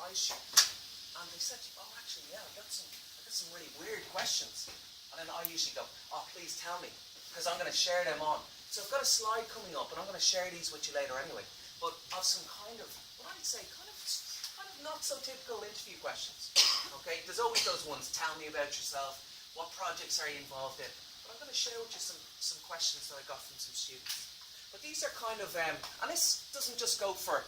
surprise you. And they said, oh, actually, yeah, I got some really weird questions. And then I usually go, oh, please tell me, because I'm going to share them on. So I've got a slide coming up, and I'm going to share these with you later anyway. But of some kind of, what I'd say, kind of not so typical interview questions. Okay, there's always those ones, tell me about yourself, what projects are you involved in? But I'm going to share with you some questions that I got from some students. But these are kind of, and this doesn't just go from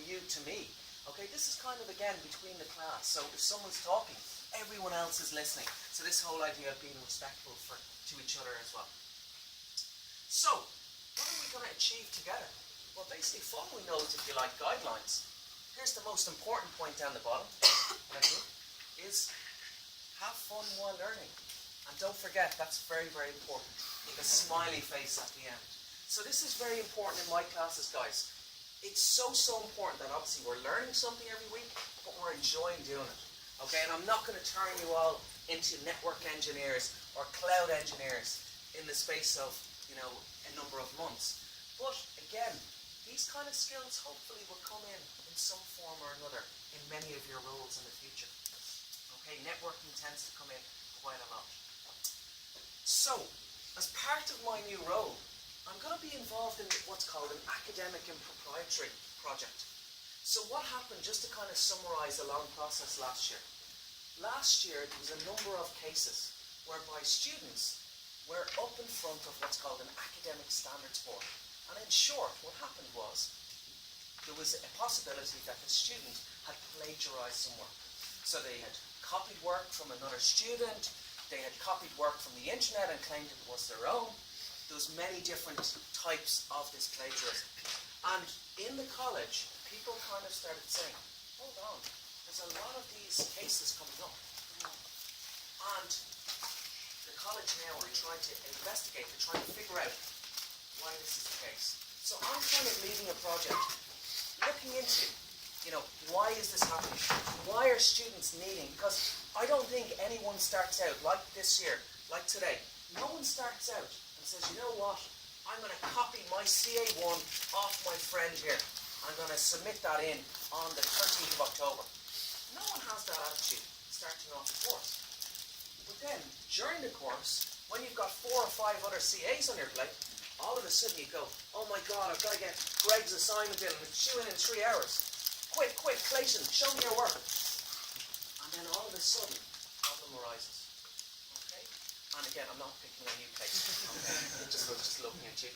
you to me. Okay, this is kind of, again, between the class. So if someone's talking, everyone else is listening. So this whole idea of being respectful to each other as well. So, what are we going to achieve together? Well, basically, following those, if you like, guidelines. Here's the most important point down the bottom, I think, is have fun while learning. And don't forget, that's very, very important. The smiley face at the end. So this is very important in my classes, guys. It's so important that obviously we're learning something every week, but we're enjoying doing it. Okay, and I'm not going to turn you all into network engineers or cloud engineers in the space of, a number of months. But again, these kind of skills hopefully will come in some form or another in many of your roles in the future. Okay, networking tends to come in quite a lot. So, as part of my new role, I'm going to be involved in what's called an academic and proprietary project. So what happened, just to kind of summarize a long process last year. Last year, there was a number of cases whereby students were up in front of what's called an academic standards board. And in short, what happened was, there was a possibility that the student had plagiarized some work. So they had copied work from another student, they had copied work from the internet and claimed it was their own. There was many different types of this plagiarism. And in the college, people kind of started saying, hold on, there's a lot of these cases coming up. And the college now are trying to investigate, they're trying to figure out why this is the case. So I'm kind of leading a project looking into, why is this happening? Why are students needing, because I don't think anyone starts out like this year, like today. No one starts out and says, you know what, I'm going to copy my CA1 off my friend here. I'm going to submit that in on the 13th of October. No one has that attitude starting off the course. But then, during the course, when you've got 4 or 5 other CAs on your plate, all of a sudden you go, oh my God, I've got to get Greg's assignment in, and it's due in 3 hours. Quick, Clayton, show me your work. And then all of a sudden, problem arises. Okay? And again, I'm not picking on you, Clayton. Okay? just looking at you.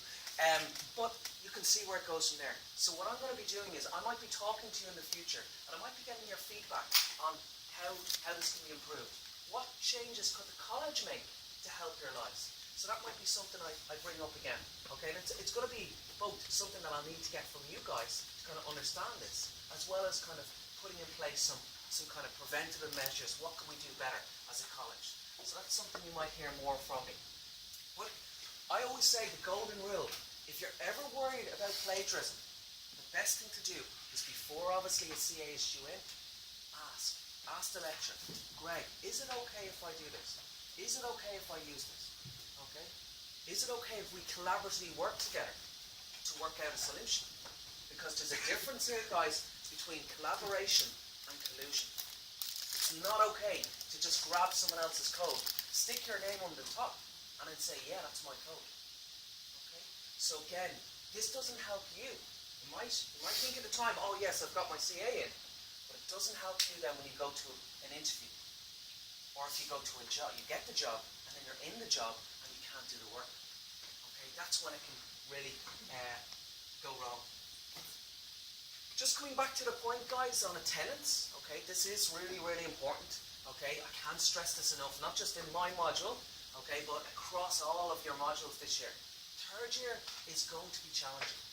But you can see where it goes from there. So what I'm going to be doing is, I might be talking to you in the future, and I might be getting your feedback on how this can be improved. What changes could the college make to help your lives? So that might be something I bring up again. Okay, and it's going to be both something that I'll need to get from you guys to kind of understand this, as well as kind of putting in place some kind of preventative measures. What can we do better as a college? So that's something you might hear more from me. But I always say the golden rule, if you're ever worried about plagiarism, the best thing to do is before obviously a CA is due in, ask the lecturer, Greg, is it okay if I do this? Is it okay if I use this? Okay? Is it okay if we collaboratively work together to work out a solution? Because there's a difference here, guys, between collaboration and collusion. It's not okay to just grab someone else's code, stick your name on the top, and then say, yeah, that's my code. Okay? So again, this doesn't help you. You might think at the time, oh yes, I've got my CA in, but it doesn't help you then when you go to an interview. Or if you go to a job, you get the job, and then you're in the job, and you can't do the work. Okay, that's when it can really go wrong. Just coming back to the point, guys, on attendance, okay, this is really, really important, okay? I can't stress this enough, not just in my module, okay, but across all of your modules this year. Third year is going to be challenging.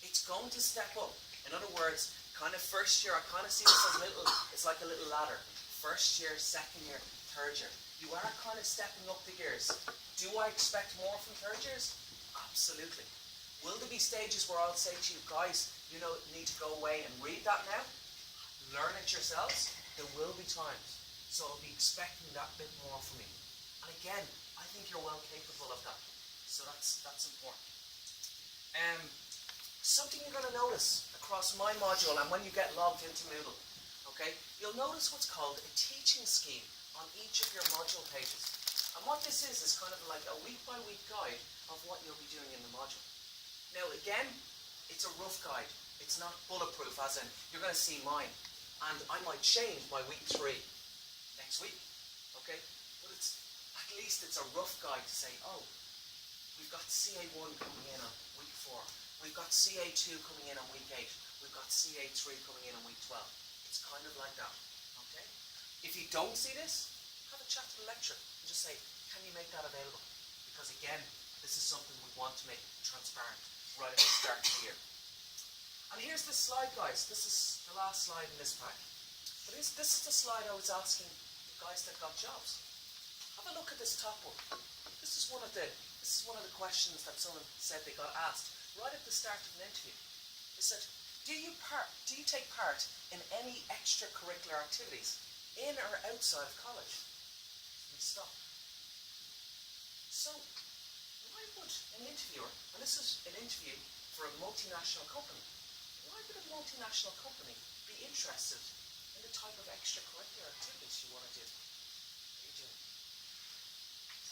It's going to step up. In other words, kind of first year, I kind of see this as it's like a little ladder. First year, second year, third year. You are kind of stepping up the gears. Do I expect more from third years? Absolutely. Will there be stages where I'll say to you, guys, you need to go away and read that now? Learn it yourselves? There will be times. So I'll be expecting that bit more from you. And again, I think you're well capable of that. So that's important. something you're going to notice across my module and when you get logged into Moodle, okay, you'll notice what's called a teaching scheme on each of your module pages. And what this is kind of like a week-by-week guide of what you'll be doing in the module. Now again, it's a rough guide. It's not bulletproof, as in, you're going to see mine. And I might change my week 3 next week, okay? But at least it's a rough guide to say, oh, we've got CA1 coming in on week 4. We've got CA2 coming in on week 8. We've got CA3 coming in on week 12. It's kind of like that, okay? If you don't see this, have a chat to the lecturer and just say, can you make that available? Because again, this is something we want to make transparent right at the start of the year. And here's this slide, guys. This is the last slide in this pack. But this is the slide I was asking the guys that got jobs. Have a look at this top one. This is one of the questions that someone said they got asked right at the start of an interview. They said, do you take part in any extracurricular activities in or outside of college? And we stop. So why would an interviewer, and this is an interview for a multinational company, why would a multinational company be interested in the type of extracurricular activities you want to do? What are you doing?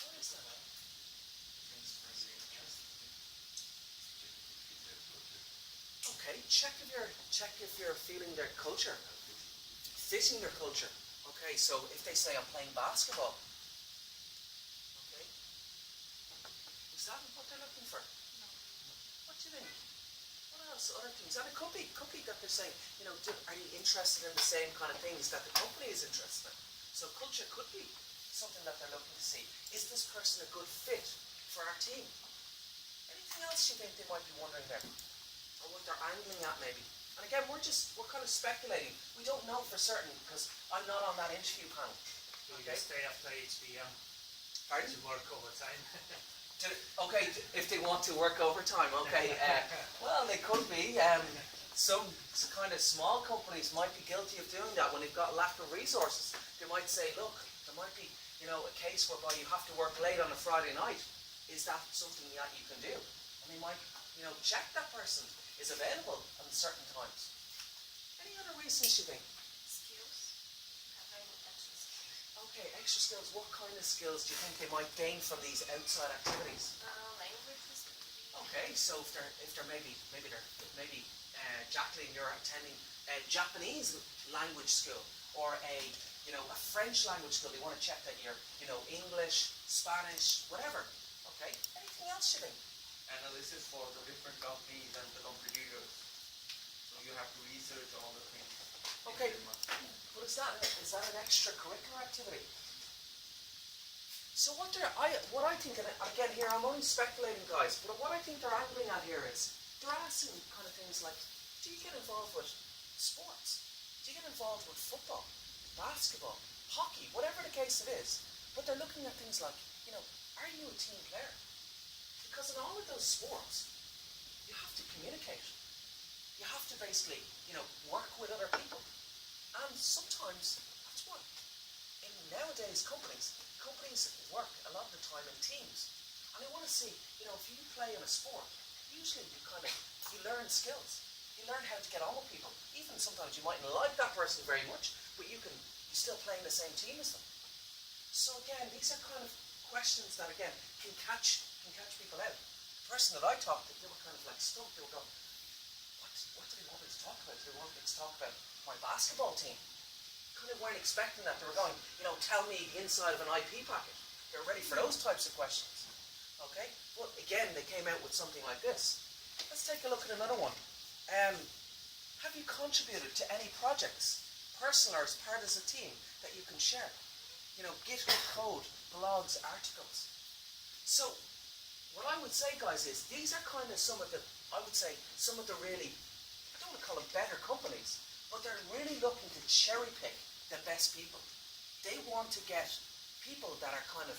What is that? Okay, check if you're feeling their culture, fitting their culture. Okay, so if they say I'm playing basketball, okay, is that what they're looking for? No. What do you think? What else? Other things? And it could be that they're saying, are you interested in the same kind of things that the company is interested in? So culture could be something that they're looking to see. Is this person a good fit for our team? Anything else you think they might be wondering there? Or what they're angling at maybe? And again, we're kind of speculating. We don't know for certain because I'm not on that interview panel. Okay. Stay after 8 p.m. Pardon? To work overtime. Okay, if they want to work overtime, okay. Well, they could be. Some kind of small companies might be guilty of doing that when they've got lack of resources. They might say, look, there might be, a case whereby you have to work late on a Friday night. Is that something that you can do? And they might, check that person is available on certain times. Any other reasons you think? Skills. Extra skills. Okay, extra skills. What kind of skills do you think they might gain from these outside activities? Languages. Okay, so if they're maybe Jacqueline, you're attending a Japanese language school or a French language school. They want to check that you're English, Spanish, whatever. Okay. Anything else you think? Analysis for the different companies and the competitors. So you have to research all the things. Okay. But is that an extracurricular activity? So what I think, and again here I'm only speculating, guys, but what I think they're angling at here is they're asking kind of things like, do you get involved with sports? Do you get involved with football, basketball, hockey, whatever the case it is? But they're looking at things like, are you a team player? Because in all of those sports, you have to communicate. You have to basically, work with other people. And sometimes, that's what, in nowadays companies work a lot of the time in teams. And they want to see, if you play in a sport, usually you learn skills. You learn how to get on with people. Even sometimes you mightn't like that person very much, but you still play in the same team as them. So again, these are kind of questions that again can catch people out. The person that I talked to, they were kind of like stumped. They were going, what do they want me to talk about? Do they want me to talk about my basketball team? Kind of weren't expecting that. They were going, tell me the inside of an IP packet. They're ready for those types of questions. Okay? Well, again, they came out with something like this. Let's take a look at another one. Have you contributed to any projects, personal or as part of a team, that you can share? GitHub code, blogs, articles. So, what I would say, guys, is these are kind of some of the really, I don't want to call them better companies, but they're really looking to cherry pick the best people. They want to get people that are kind of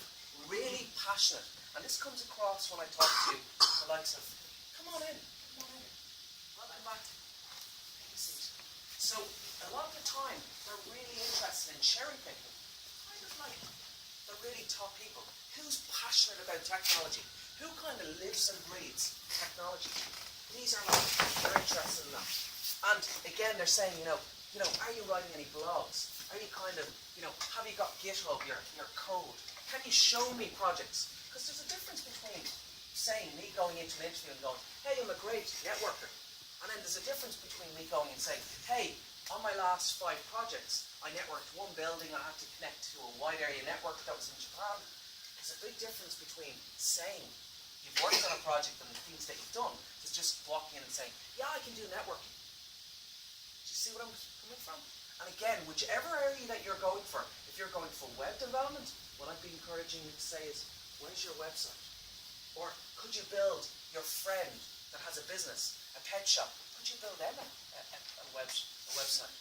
really passionate. And this comes across when I talk to the likes of, come on in. Welcome back. Take a seat. So, a lot of the time, they're really interested in cherry picking. Kind of like the really top people. Who's passionate about technology? Who kind of lives and breathes technology? these are like, they're interested in that. And again, they're saying, are you writing any blogs? Are you kind of, have you got GitHub, your code? Can you show me projects? Because there's a difference between saying, me going into an interview and going, hey, I'm a great networker. And then there's a difference between me going and saying, hey, on my last 5 projects, I networked one building, I had to connect to a wide area network that was in Japan. There's a big difference between saying you've worked on a project and the things that you've done, is just walking in and saying, yeah, I can do networking. Do you see what I'm coming from? And again, whichever area that you're going for, if you're going for web development, what I'd be encouraging you to say is, where's your website? Or could you build your friend that has a business, a pet shop, could you build them a website?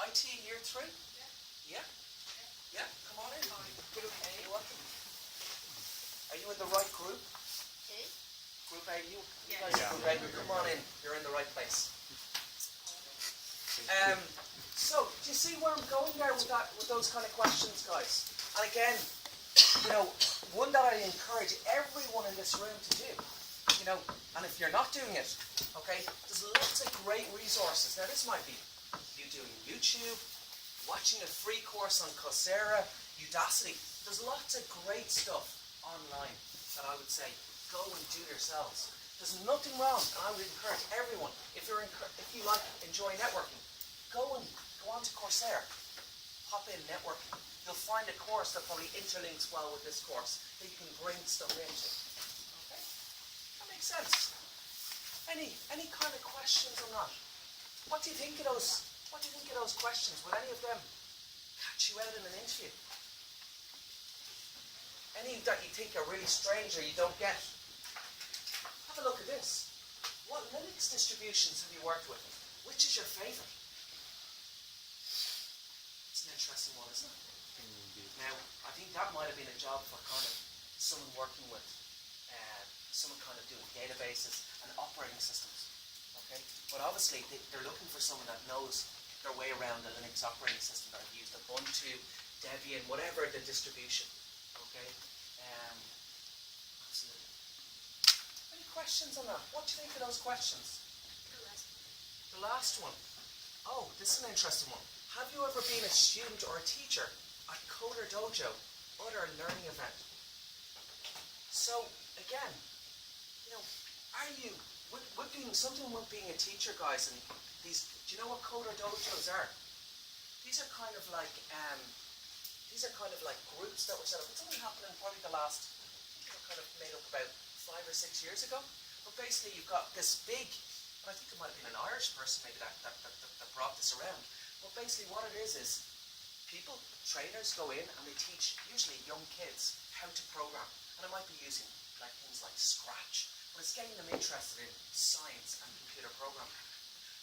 IT year 3? Yeah? Yeah, come on in. Group A, welcome. Are you in the right group? Okay. Group A, you Yeah. guys are Group A, come on in. You're in the right place. So, do you see where I'm going there with those kind of questions, guys? And again, one that I encourage everyone in this room to do, and if you're not doing it, okay, there's lots of great resources. Now, this might be you doing YouTube, watching a free course on Coursera, Udacity. There's lots of great stuff online that I would say, go and do yourselves. There's nothing wrong, and I would encourage everyone, if you enjoy networking, go on to Coursera, pop in networking. You'll find a course that probably interlinks well with this course that you can bring stuff into. Okay? That makes sense. Any kind of questions on that? What do you think of those? What do you think of those questions? Would any of them catch you out in an interview? Any that you think are really strange or you don't get? Have a look at this. What Linux distributions have you worked with? Which is your favourite? It's an interesting one, isn't it? Now, I think that might have been a job for kind of someone working with, someone kind of doing databases and operating systems. Okay? But obviously, they're looking for someone that knows their way around the Linux operating system, that have used Ubuntu, Debian, whatever the distribution. Okay? Absolutely. Any questions on that? What do you think of those questions? The last one. Oh, this is an interesting one. Have you ever been a student or a teacher at Coder Dojo, other learning event? So, again, are you, with being something with being a teacher, guys, and these, do you know what Coder Dojos are? These are kind of like groups that were set up. It's only happened in probably the last, kind of made up about 5 or 6 years ago. But basically you've got this big, I think it might have been an Irish person maybe that brought this around. But basically what it is people, trainers go in and they teach usually young kids how to program. And it might be using things like Scratch, but it's getting them interested in science and computer programming.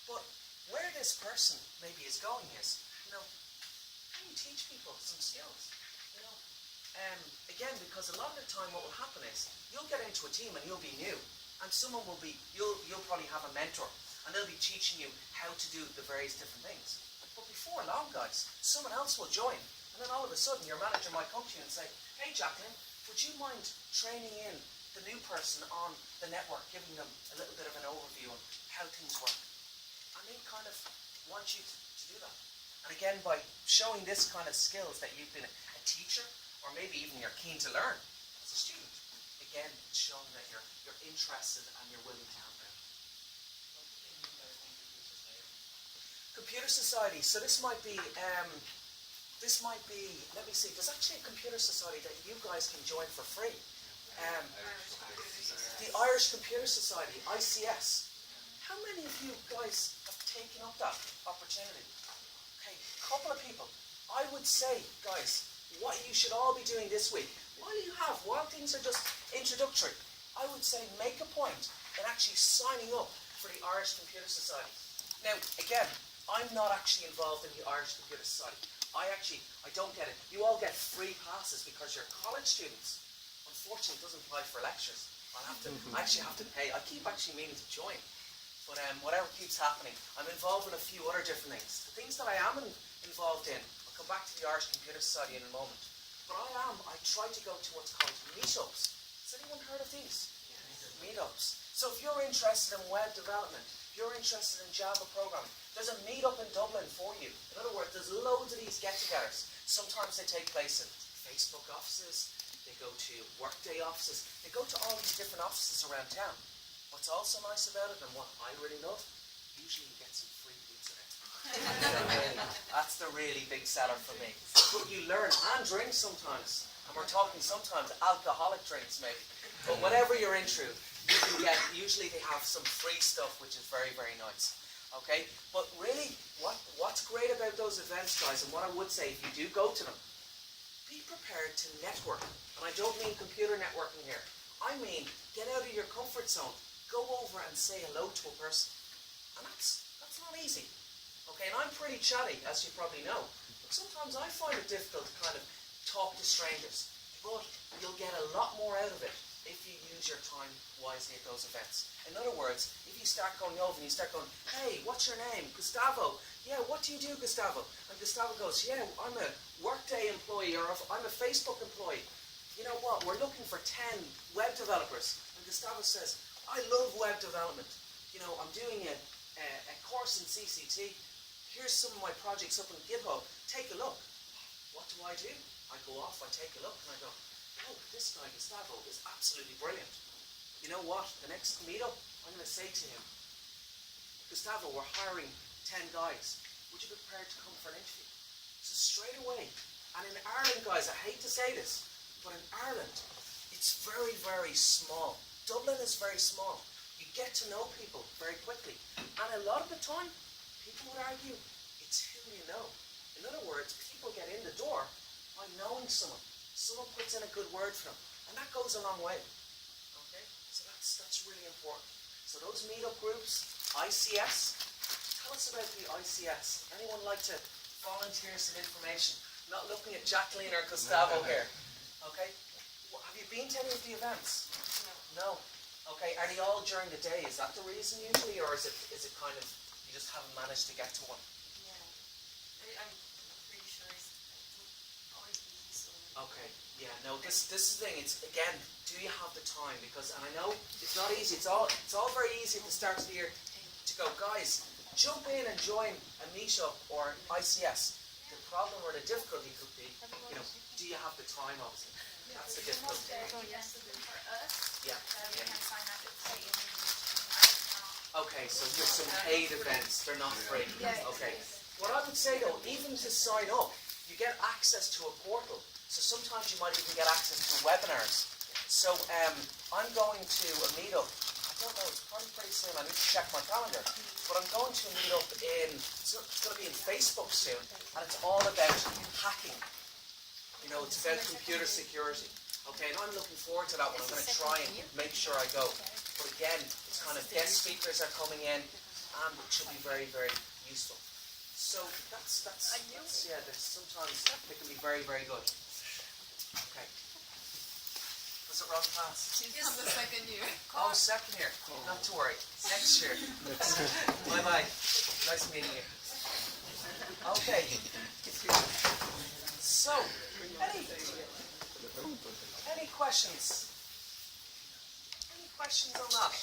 But where this person maybe is going is, can you teach people some skills? Again, because a lot of the time what will happen is you'll get into a team and you'll be new, and someone will be, you'll probably have a mentor, and they'll be teaching you how to do the various different things. But before long, guys, someone else will join, and then all of a sudden your manager might come to you and say, hey Jacqueline, would you mind training in the new person on the network, giving them a little bit of an overview on how things work? And they kind of want you to do that. And again, by showing this kind of skills that you've been a teacher, or maybe even you're keen to learn as a student, again, it's showing that you're interested and you're willing to help out. Computer Society. So this might be, let me see, there's actually a computer society that you guys can join for free. The Irish Computer Society, ICS. How many of you guys have taken up that opportunity? Okay, a couple of people. I would say, guys, what you should all be doing this week, while things are just introductory, I would say make a point in actually signing up for the Irish Computer Society. Now, again, I'm not actually involved in the Irish Computer Society. I don't get it. You all get free passes because you're college students. Unfortunately, it doesn't apply for lectures. I actually have to pay. I keep actually meaning to join. But whatever keeps happening, I'm involved in a few other different things. The things that I am involved in, I'll come back to the Irish Computer Society in a moment. But I try to go to what's called meetups. Has anyone heard of these? Meetups. So if you're interested in web development, if you're interested in Java programming, there's a meetup in Dublin for you. In other words, there's loads of these get-togethers. Sometimes they take place in Facebook offices, they go to Workday offices, they go to all these different offices around town. What's also nice about it, and what I really love, usually you get some free pizza there. That's the really big seller for me. But you learn and drink sometimes. And we're talking sometimes alcoholic drinks maybe. But whatever you're into, you can get, usually they have some free stuff which is very, very nice. Okay? But really, what's great about those events, guys, and what I would say if you do go to them, be prepared to network. And I don't mean computer networking here. I mean, get out of your comfort zone. Go over and say hello to a person. And that's not easy. Okay, and I'm pretty chatty, as you probably know. But sometimes I find it difficult to kind of talk to strangers. But you'll get a lot more out of it if you use your time wisely at those events. In other words, if you start going over and you start going, hey, what's your name? Gustavo. Yeah, what do you do, Gustavo? And Gustavo goes, yeah, I'm a Workday employee or I'm a Facebook employee. You know what, we're looking for 10 web developers. And Gustavo says, I love web development. You know, I'm doing a course in CCT. Here's some of my projects up on GitHub. Take a look. What do? I go off, I take a look, and I go, oh, this guy, Gustavo, is absolutely brilliant. You know what? The next meetup, I'm going to say to him, Gustavo, we're hiring 10 guys. Would you be prepared to come for an interview? So straight away, and in Ireland, guys, I hate to say this, but in Ireland, it's very, very small. Dublin is very small. You get to know people very quickly. And a lot of the time, people would argue, it's who you know. In other words, people get in the door by knowing someone. Someone puts in a good word for them. And that goes a long way. Okay? So that's really important. So those meetup groups, ICS, tell us about the ICS. Anyone like to volunteer some information? Not looking at Jacqueline or Gustavo here. Okay? Well, have you been to any of the events? No. Okay, are they all during the day? Is that the reason usually, or is it kind of you just haven't managed to get to one? Yeah. I'm pretty sure it's always busy, so. Okay, yeah, no, this is the thing. It's again, do you have the time? Because, and I know it's not easy. It's all very easy at the start of the year to go, guys, jump in and join a meetup or an ICS. The problem or the difficulty could be, you know, do you have the time? Obviously, that's the difficulty. For us, Yeah. we can sign up to pay Okay, so there's some paid events. They're not free. Okay. What I would say though, even to sign up, you get access to a portal. So sometimes you might even get access to webinars. So I'm going to a meetup. I don't know, it's probably pretty soon. I need to check my calendar. But I'm going to a meetup it's going to be in Facebook soon. And it's all about hacking. You know, it's about computer security. Okay, and I'm looking forward to that one. I'm going to try and make sure I go. But again, it's kind of guest speakers are coming in, and it should be very, very useful. So that's yeah. There's sometimes they can be very, very good. Okay. Was it wrong class? She's on the second year. Oh, second year. Not to worry. Next year. Bye bye. Nice meeting you. Okay. So, any questions? Any questions on that?